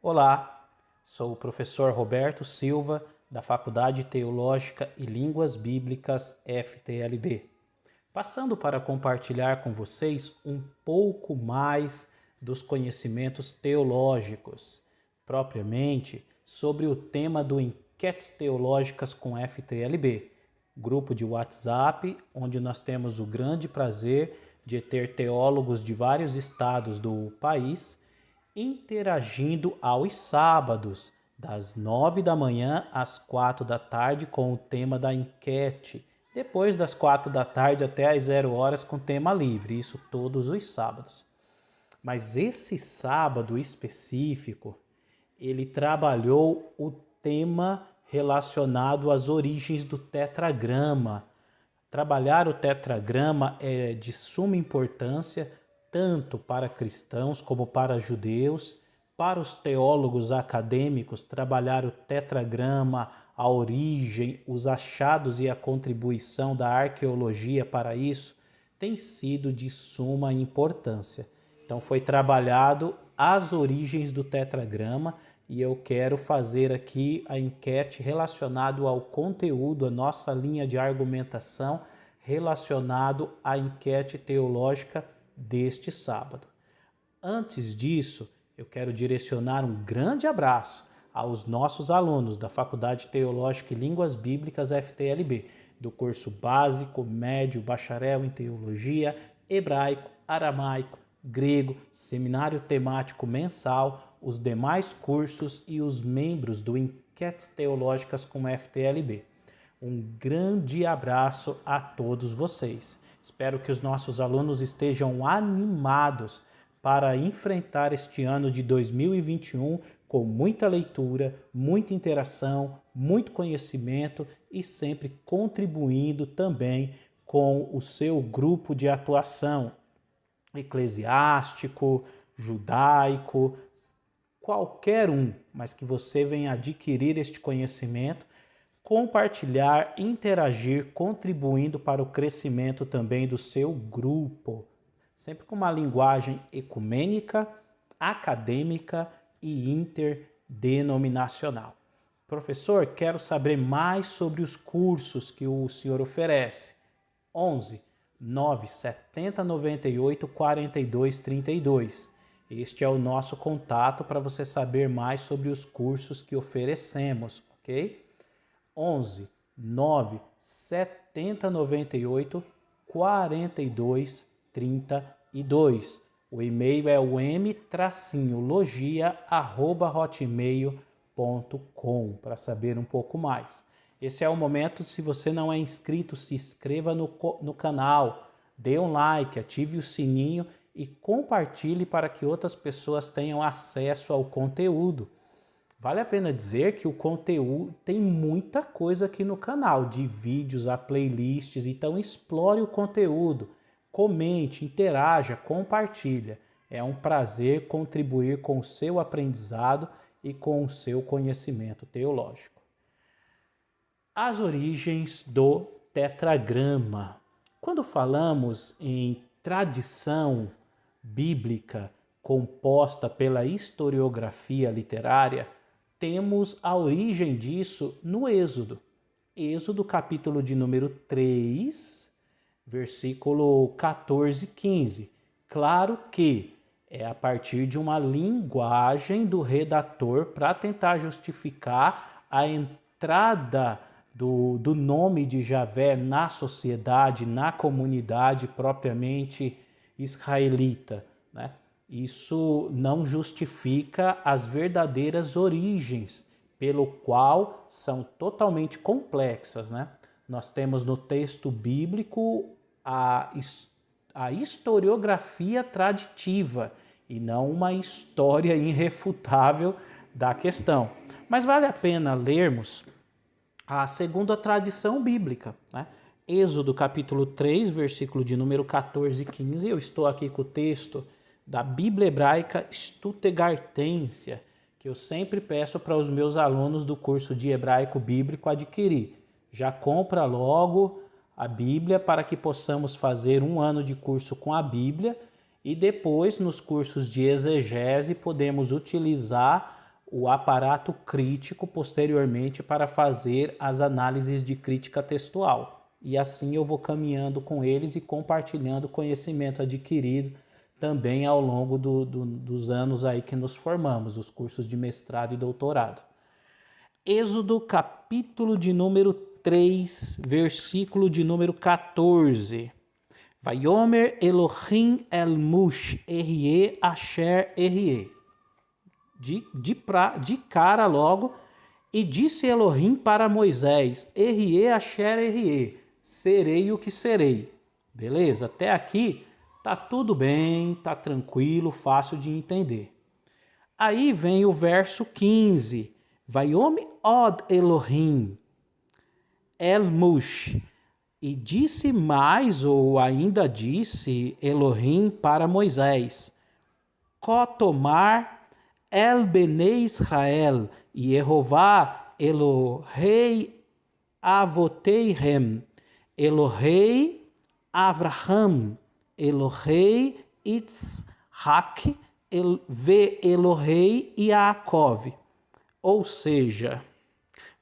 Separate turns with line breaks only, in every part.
Olá, sou o professor Roberto Silva, da Faculdade Teológica e Línguas Bíblicas FTLB, passando para compartilhar com vocês um pouco mais dos conhecimentos teológicos, propriamente sobre o tema do Enquetes Teológicas com FTLB, grupo de WhatsApp, onde nós temos o grande prazer de ter teólogos de vários estados do país interagindo aos sábados, das 9 da manhã às 4 da tarde, com o tema da enquete. Depois das 4 da tarde até às 0 horas com tema livre, isso todos os sábados. Mas esse sábado específico, ele trabalhou o tema relacionado às origens do tetragrama. Trabalhar o tetragrama é de suma importância tanto para cristãos como para judeus. Para os teólogos acadêmicos, trabalhar o tetragrama, a origem, os achados e a contribuição da arqueologia para isso tem sido de suma importância. Então foi trabalhado as origens do tetragrama e eu quero fazer aqui a enquete relacionado ao conteúdo, a nossa linha de argumentação relacionado à enquete teológica deste sábado. Antes disso, eu quero direcionar um grande abraço aos nossos alunos da Faculdade Teológica e Línguas Bíblicas FTLB, do curso básico, médio, bacharel em teologia, hebraico, aramaico, grego, seminário temático mensal, os demais cursos e os membros do Enquetes Teológicas com FTLB. Um grande abraço a todos vocês. Espero que os nossos alunos estejam animados para enfrentar este ano de 2021 com muita leitura, muita interação, muito conhecimento e sempre contribuindo também com o seu grupo de atuação eclesiástico, judaico, qualquer um, mas que você venha adquirir este conhecimento, compartilhar, interagir, contribuindo para o crescimento também do seu grupo, sempre com uma linguagem ecumênica, acadêmica e interdenominacional. Professor, quero saber mais sobre os cursos que o senhor oferece. 11 970 98 42 32. Este é o nosso contato para você saber mais sobre os cursos que oferecemos, ok? 11 9 70 98 42 32. O e-mail é o m-logia@hotmail.com para saber um pouco mais. Esse é o momento, se você não é inscrito, se inscreva no canal, dê um like, ative o sininho e compartilhe para que outras pessoas tenham acesso ao conteúdo. Vale a pena dizer que o conteúdo tem muita coisa aqui no canal, de vídeos a playlists, então explore o conteúdo, comente, interaja, compartilha. É um prazer contribuir com o seu aprendizado e com o seu conhecimento teológico. As origens do tetragrama. Quando falamos em tradição bíblica composta pela historiografia literária, temos a origem disso no Êxodo. Êxodo, capítulo de número 3, versículo 14 e 15. Claro que é a partir de uma linguagem do redator para tentar justificar a entrada do nome de Javé na sociedade, na comunidade propriamente israelita, né? Isso não justifica as verdadeiras origens, pelo qual são totalmente complexas, né? Nós temos no texto bíblico a historiografia traditiva e não uma história irrefutável da questão. Mas vale a pena lermos a segunda tradição bíblica, né? Êxodo capítulo 3, versículo de número 14 e 15. Eu estou aqui com o texto da Bíblia Hebraica Stuttgartensia, que eu sempre peço para os meus alunos do curso de Hebraico Bíblico adquirir. Já compra logo a Bíblia para que possamos fazer um ano de curso com a Bíblia e depois nos cursos de exegese podemos utilizar o aparato crítico posteriormente para fazer as análises de crítica textual. E assim eu vou caminhando com eles e compartilhando conhecimento adquirido também ao longo dos anos aí que nos formamos, os cursos de mestrado e doutorado. Êxodo, capítulo de número 3, versículo de número 14. Vayomer Elohim el Mush, R-E, Asher, R-E. De cara logo, e disse Elohim para Moisés, R-E, Asher, R-E, serei o que serei. Beleza? Até aqui tá tudo bem, tá tranquilo, fácil de entender. Aí vem o verso 15. Vayomer od Elohim el Mush. E disse mais, ou ainda disse Elohim para Moisés, Kotomar el Bnei Israel, Yehová Elohei Avoteihem, Elohei Avraham, Elohei Itzhak, ve Elohei Yaakov. Ou seja,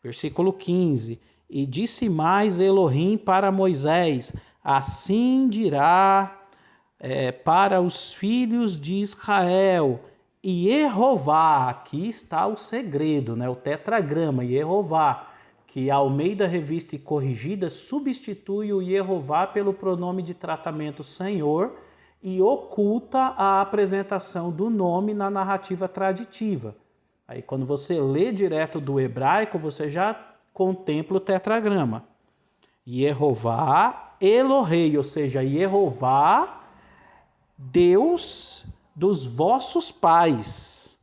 versículo 15, e disse mais Elohim para Moisés, assim dirá para os filhos de Israel, e Yehová, aqui está o segredo, né? O tetragrama, Yehová, que a Almeida Revista e Corrigida substitui o Yehová pelo pronome de tratamento Senhor e oculta a apresentação do nome na narrativa traditiva. Aí quando você lê direto do hebraico, você já contempla o tetragrama. Yehová Elohei, ou seja, Yehová, Deus dos vossos pais.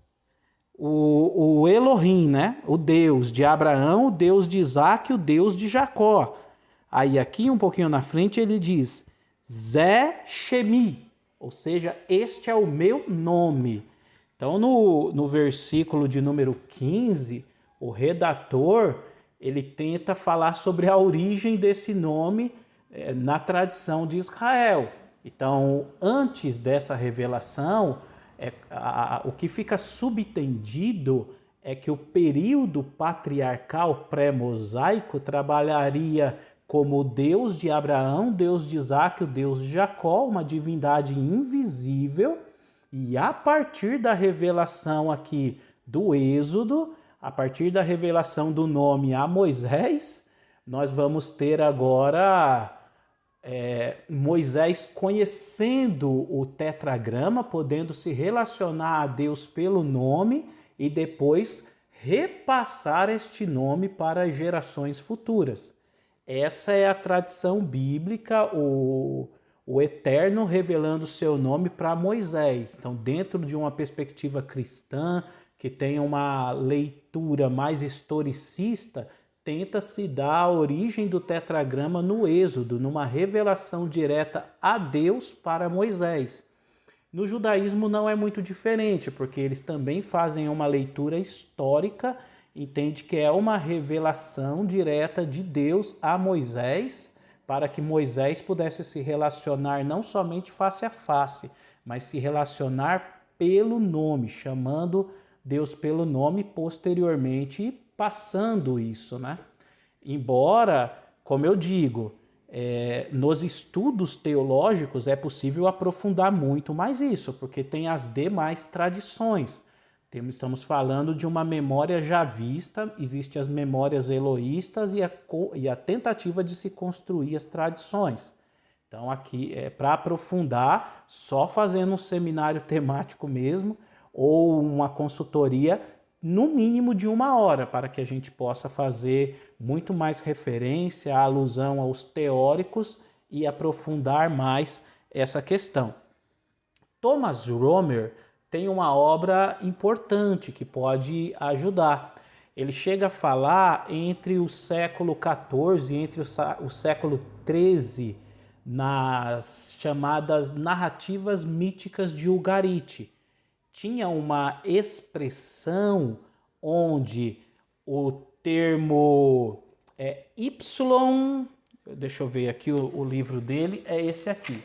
O Elohim, né? O Deus de Abraão, o Deus de Isaac, o Deus de Jacó. Aí aqui um pouquinho na frente ele diz Zé Shemi, ou seja, este é o meu nome. Então no versículo de número 15, o redator ele tenta falar sobre a origem desse nome na tradição de Israel. Então, antes dessa revelação, o que fica subentendido é que o período patriarcal pré-mosaico trabalharia como o Deus de Abraão, Deus de Isaac, o Deus de Jacó, uma divindade invisível, e a partir da revelação aqui do Êxodo, a partir da revelação do nome a Moisés, nós vamos ter agora Moisés conhecendo o tetragrama, podendo se relacionar a Deus pelo nome e depois repassar este nome para as gerações futuras. Essa é a tradição bíblica, o Eterno revelando seu nome para Moisés. Então, dentro de uma perspectiva cristã, que tem uma leitura mais historicista, tenta-se dar a origem do tetragrama no Êxodo, numa revelação direta a Deus para Moisés. No judaísmo não é muito diferente, porque eles também fazem uma leitura histórica, entende que é uma revelação direta de Deus a Moisés, para que Moisés pudesse se relacionar não somente face a face, mas se relacionar pelo nome, chamando Deus pelo nome posteriormente e passando isso, né? Embora, como eu digo, nos estudos teológicos é possível aprofundar muito mais isso, porque tem as demais tradições. Estamos falando de uma memória já vista, existem as memórias eloístas e a tentativa de se construir as tradições. Então aqui, para aprofundar, só fazendo um seminário temático mesmo, ou uma consultoria, no mínimo de 1 hora, para que a gente possa fazer muito mais referência, alusão aos teóricos e aprofundar mais essa questão. Thomas Romer tem uma obra importante que pode ajudar. Ele chega a falar entre o século XIV e entre o século XIII, nas chamadas narrativas míticas de Ugarit. Tinha uma expressão onde o termo Y, deixa eu ver aqui, o livro dele é esse aqui.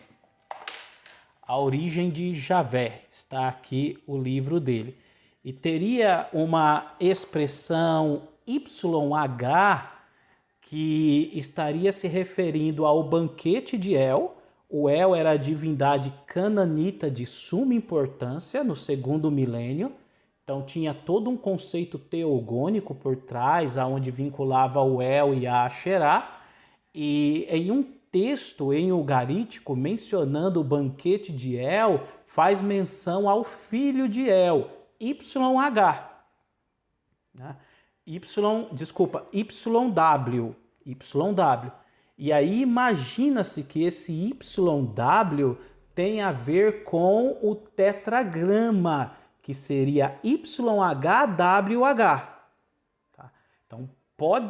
A origem de Javé, está aqui o livro dele. e teria uma expressão YH que estaria se referindo ao banquete de El. O El era a divindade cananita de suma importância no segundo milênio. Então tinha todo um conceito teogônico por trás, aonde vinculava o El e a Asherá. E em um texto em ugarítico mencionando o banquete de El, faz menção ao filho de El, YH. Né? YW. E aí imagina-se que esse YW tem a ver com o tetragrama, que seria YHWH. Tá? Então,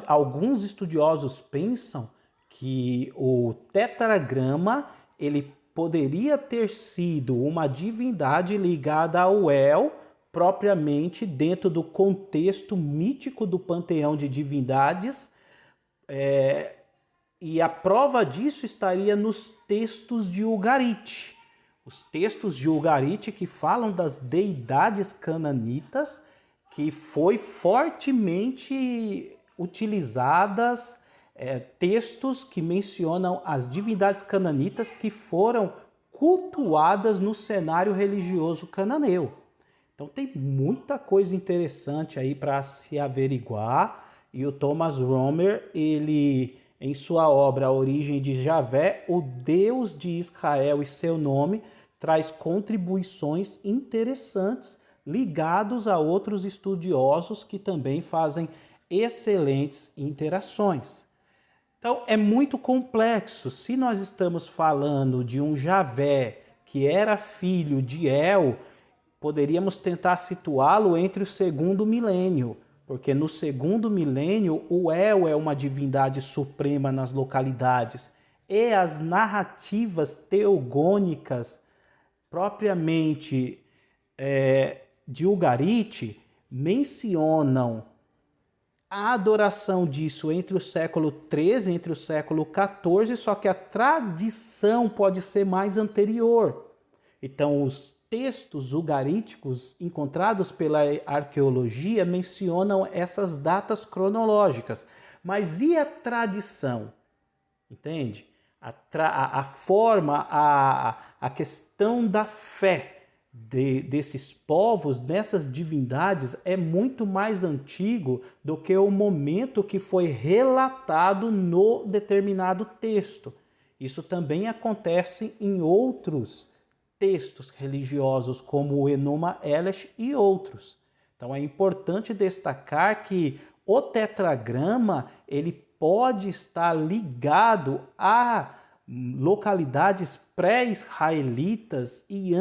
alguns estudiosos pensam que o tetragrama ele poderia ter sido uma divindade ligada ao El, propriamente dentro do contexto mítico do panteão de divindades, e a prova disso estaria nos textos de Ugarit. Os textos de Ugarit que falam das deidades cananitas, que foi fortemente utilizadas, textos que mencionam as divindades cananitas que foram cultuadas no cenário religioso cananeu. Então tem muita coisa interessante aí para se averiguar, e o Thomas Romer, ele, em sua obra A Origem de Javé, o Deus de Israel e seu nome, traz contribuições interessantes ligados a outros estudiosos que também fazem excelentes interações. Então é muito complexo. Se nós estamos falando de um Javé que era filho de El, poderíamos tentar situá-lo entre o segundo milênio, porque no segundo milênio o El é uma divindade suprema nas localidades, e as narrativas teogônicas propriamente de Ugarit mencionam a adoração disso entre o século XIII, entre o século XIV, só que a tradição pode ser mais anterior. Então, os textos ugaríticos encontrados pela arqueologia mencionam essas datas cronológicas. Mas e a tradição? Entende? A forma, a questão da fé desses povos, dessas divindades, é muito mais antigo do que o momento que foi relatado no determinado texto. Isso também acontece em outros textos religiosos, como o Enuma Elish e outros. Então é importante destacar que o tetragrama ele pode estar ligado a localidades pré-israelitas e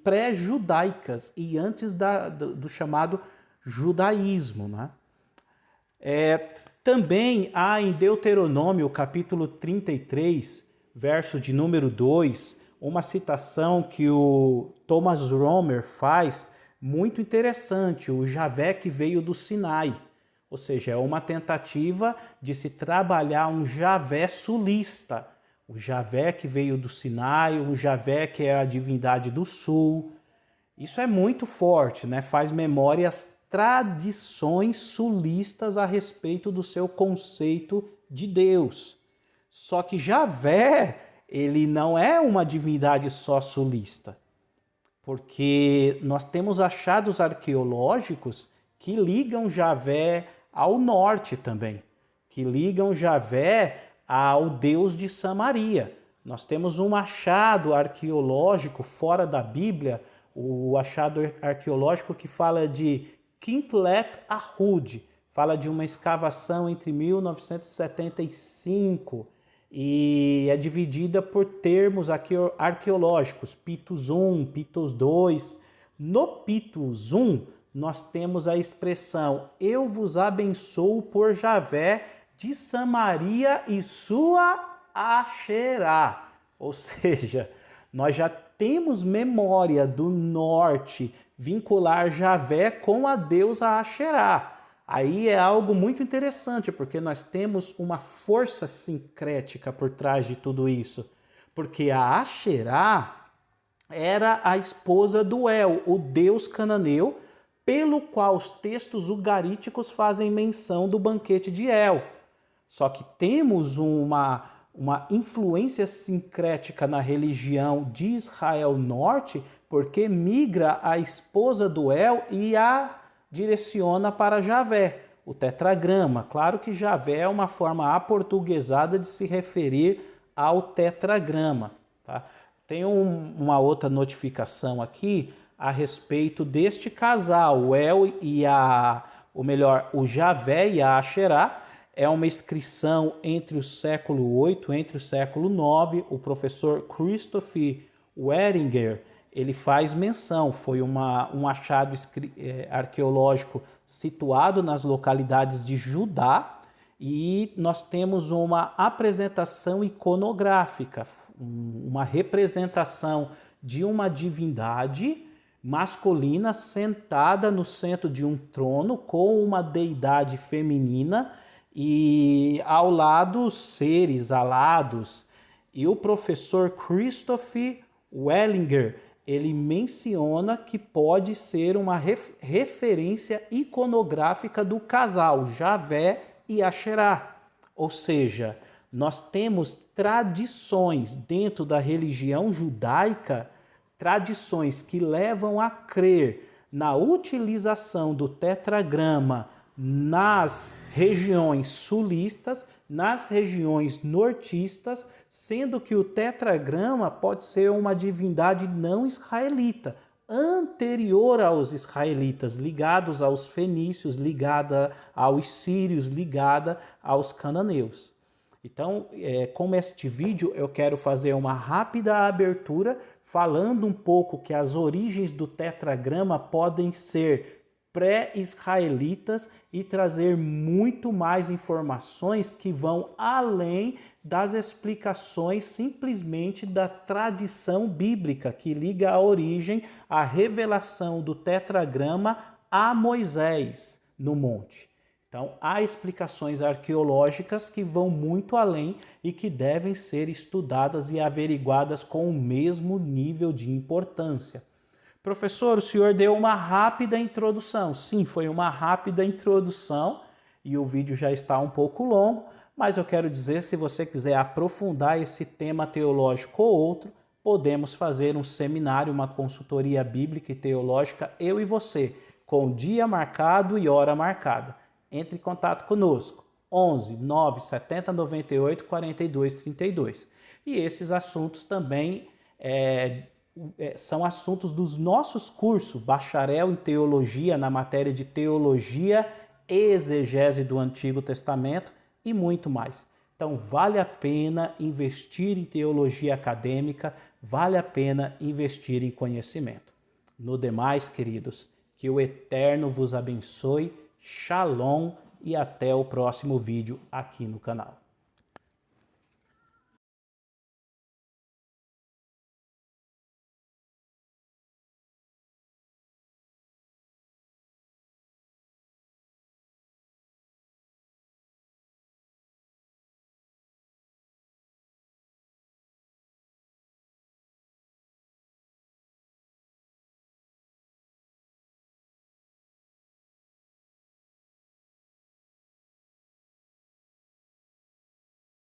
pré-judaicas e antes do chamado judaísmo. Né? Também há em Deuteronômio, capítulo 33, verso de número 2, uma citação que o Thomas Romer faz muito interessante, o Javé que veio do Sinai. Ou seja, é uma tentativa de se trabalhar um Javé sulista, o Javé que veio do Sinai, um Javé que é a divindade do sul. Isso é muito forte, né? Faz memória às tradições sulistas a respeito do seu conceito de Deus. Só que Javé, ele não é uma divindade só sulista, porque nós temos achados arqueológicos que ligam Javé ao norte também, que ligam Javé ao Deus de Samaria. Nós temos um achado arqueológico fora da Bíblia, o achado arqueológico que fala de Kintlet Ahud, fala de uma escavação entre 1975 e é dividida por termos arqueológicos, Pitus I, Pitus II. No Pitus I, nós temos a expressão eu vos abençoo por Javé de Samaria e sua Asherá. Ou seja, nós já temos memória do norte vincular Javé com a deusa Asherá. Aí é algo muito interessante, porque nós temos uma força sincrética por trás de tudo isso. Porque a Asherá era a esposa do El, o deus cananeu, pelo qual os textos ugaríticos fazem menção do banquete de El. Só que temos uma influência sincrética na religião de Israel Norte, porque migra a esposa do El e a direciona para Javé, o tetragrama. Claro que Javé é uma forma aportuguesada de se referir ao tetragrama. Tá? Tem uma outra notificação aqui a respeito deste casal, o El e o Javé e a Asherá. É uma inscrição entre o século VIII, entre o século IX. O professor Christoph Weringer, ele faz menção, foi um achado arqueológico situado nas localidades de Judá, e nós temos uma apresentação iconográfica, uma representação de uma divindade masculina sentada no centro de um trono com uma deidade feminina e ao lado seres alados. E o professor Christoph Wellinger, ele menciona que pode ser uma referência iconográfica do casal Javé e Asherá. Ou seja, nós temos tradições dentro da religião judaica, tradições que levam a crer na utilização do tetragrama nas regiões sulistas, nas regiões nortistas, sendo que o tetragrama pode ser uma divindade não israelita, anterior aos israelitas, ligados aos fenícios, ligada aos sírios, ligada aos cananeus. Então, com este vídeo, eu quero fazer uma rápida abertura falando um pouco que as origens do tetragrama podem ser pré-israelitas e trazer muito mais informações que vão além das explicações simplesmente da tradição bíblica que liga a origem, a revelação do tetragrama a Moisés no monte. Então, há explicações arqueológicas que vão muito além e que devem ser estudadas e averiguadas com o mesmo nível de importância. Professor, o senhor deu uma rápida introdução. Sim, foi uma rápida introdução e o vídeo já está um pouco longo, mas eu quero dizer, se você quiser aprofundar esse tema teológico ou outro, podemos fazer um seminário, uma consultoria bíblica e teológica, eu e você, com dia marcado e hora marcada. Entre em contato conosco, 11 970 98 42 32. E esses assuntos também são assuntos dos nossos cursos, bacharel em teologia, na matéria de teologia e exegese do Antigo Testamento e muito mais. Então vale a pena investir em teologia acadêmica, vale a pena investir em conhecimento. No demais, queridos, que o Eterno vos abençoe, Shalom e até o próximo vídeo aqui no canal.